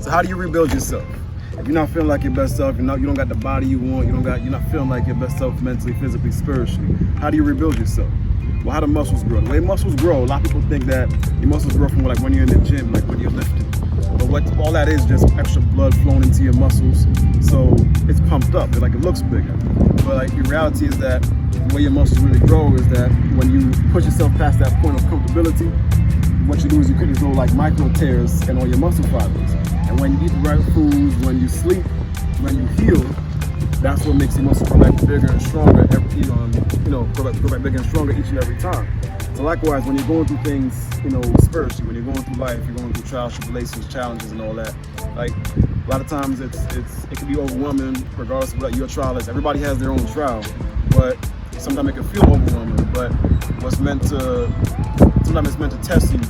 So how do you rebuild yourself? If you're not feeling like your best self, you don't got the body you want, you're not feeling like your best self mentally, physically, spiritually, how do you rebuild yourself? Well, how do muscles grow? The way muscles grow, a lot of people think that your muscles grow from like when you're in the gym, like when you're lifting. But all that is just extra blood flowing into your muscles, so it's pumped up, it looks bigger. But like the reality is that the way your muscles really grow is that when you push yourself past that point of comfortability, what you do is you create these little like micro tears in all your muscle fibers. And when you eat the right foods, when you sleep, when you heal, that's what makes your muscles grow back bigger and stronger. Grow back bigger and stronger each and every time. So likewise, when you're going through things, spiritually, when you're going through life, you're going through trials, tribulations, challenges, and all that. Like a lot of times, it can be overwhelming, regardless of what your trial is. Everybody has their own trial, but sometimes it can feel overwhelming. But sometimes it's meant to test you,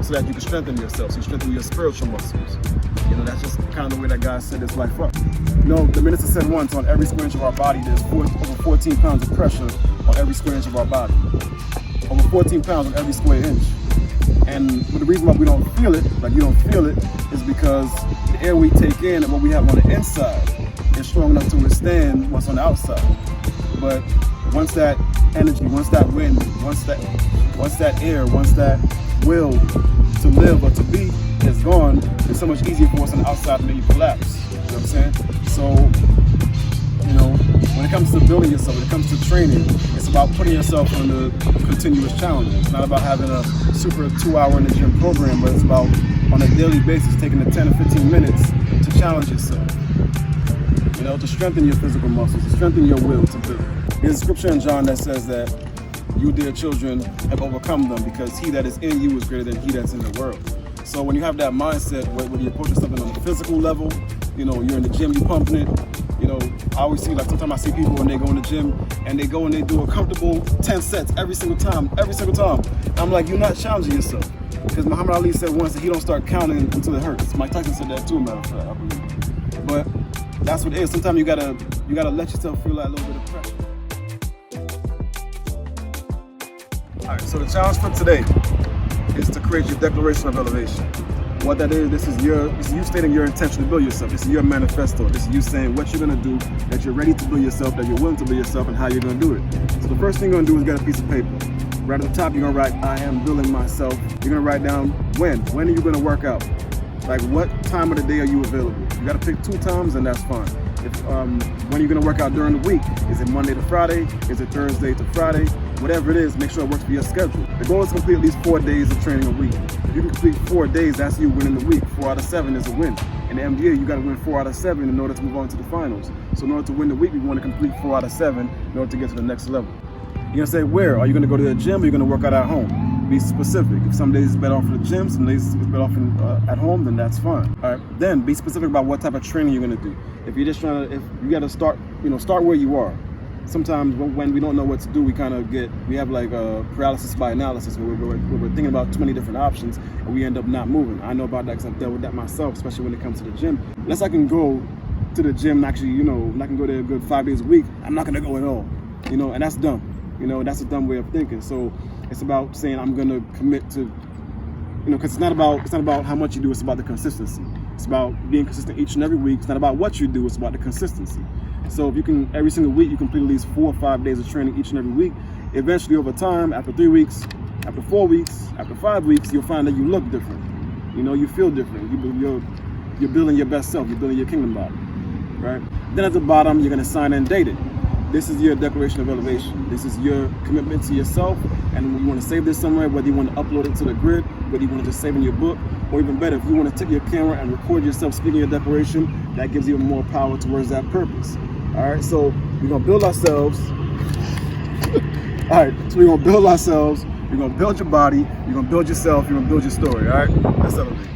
so that you can strengthen yourself, so you strengthen your spiritual muscles. That's just kind of the way that God set this life up. The minister said once, on every square inch of our body, there's over 14 pounds of pressure on every square inch of our body. Over 14 pounds on every square inch. And the reason why we don't feel it, is because the air we take in and what we have on the inside is strong enough to withstand what's on the outside. But once that energy, once that wind, once that air, once that will to live or to be is gone, it's so much easier for us on the outside to make you collapse. You know what I'm saying? So, when it comes to building yourself, when it comes to training, it's about putting yourself under continuous challenges. It's not about having a super 2-hour in the gym program, but it's about on a daily basis taking the 10 or 15 minutes to challenge yourself. To strengthen your physical muscles, to strengthen your will to build. There's a scripture in John that says that you, dear children, have overcome them because he that is in you is greater than he that's in the world. So when you have that mindset, whether you're approaching something on the physical level, you're in the gym, you're pumping it. I always see, sometimes I see people when they go in the gym and they go and they do a comfortable 10 sets every single time. I'm like, you're not challenging yourself. Because Muhammad Ali said once that he don't start counting until it hurts. Mike Tyson said that too, matter of fact, I believe. But that's what it is. Sometimes you gotta let yourself feel that little bit of pressure. All right, so the challenge for today is to create your declaration of elevation. What that is, this is you stating your intention to build yourself. This is your manifesto. This is you saying what you're gonna do, that you're ready to build yourself, that you're willing to build yourself, and how you're gonna do it. So the first thing you're gonna do is get a piece of paper. Right at the top, you're gonna write, I am building myself. You're gonna write down when are you gonna work out? Like what time of the day are you available? You gotta pick 2 times and that's fine. When are you gonna work out during the week? Is it Monday to Friday? Is it Thursday to Friday? Whatever it is, make sure it works for your schedule. The goal is to complete at least 4 days of training a week. If you can complete 4 days, that's you winning the week. 4 out of 7 is a win. In the NBA, you gotta win 4 out of 7 in order to move on to the finals. So in order to win the week, we wanna complete 4 out of 7 in order to get to the next level. You're gonna say, where? Are you gonna go to the gym or are you gonna work out at home? Be specific. If some days it's better off in the gym, some days it's better off at home, then that's fine. All right. Then be specific about what type of training you're gonna do. If you're just if you gotta start where you are. Sometimes when we don't know what to do, we have like a paralysis by analysis where we're thinking about too many different options and we end up not moving. I know about that because I've dealt with that myself, especially when it comes to the gym. Unless I can go to the gym and actually, and I can go there a good 5 days a week, I'm not gonna go at all. And that's dumb. That's a dumb way of thinking. So it's about saying I'm gonna commit to, because it's not about how much you do, it's about the consistency. It's about being consistent each and every week. It's not about what you do, it's about the consistency. So if you can, every single week, you complete at least 4 or 5 days of training each and every week. Eventually, over time, after 3 weeks, after 4 weeks, after 5 weeks, you'll find that you look different. You feel different. You're building your best self. You're building your kingdom body, right? Then at the bottom, you're gonna sign and date it. This is your declaration of elevation. This is your commitment to yourself. And you want to save this somewhere, whether you want to upload it to the grid, whether you want to just save in your book, or even better, if you want to take your camera and record yourself speaking your declaration, that gives you more power towards that purpose. All right, so we're gonna build ourselves. All right, so we're gonna build ourselves. You're gonna build your body. You're gonna build yourself. You're gonna build your story. All right, let's elevate.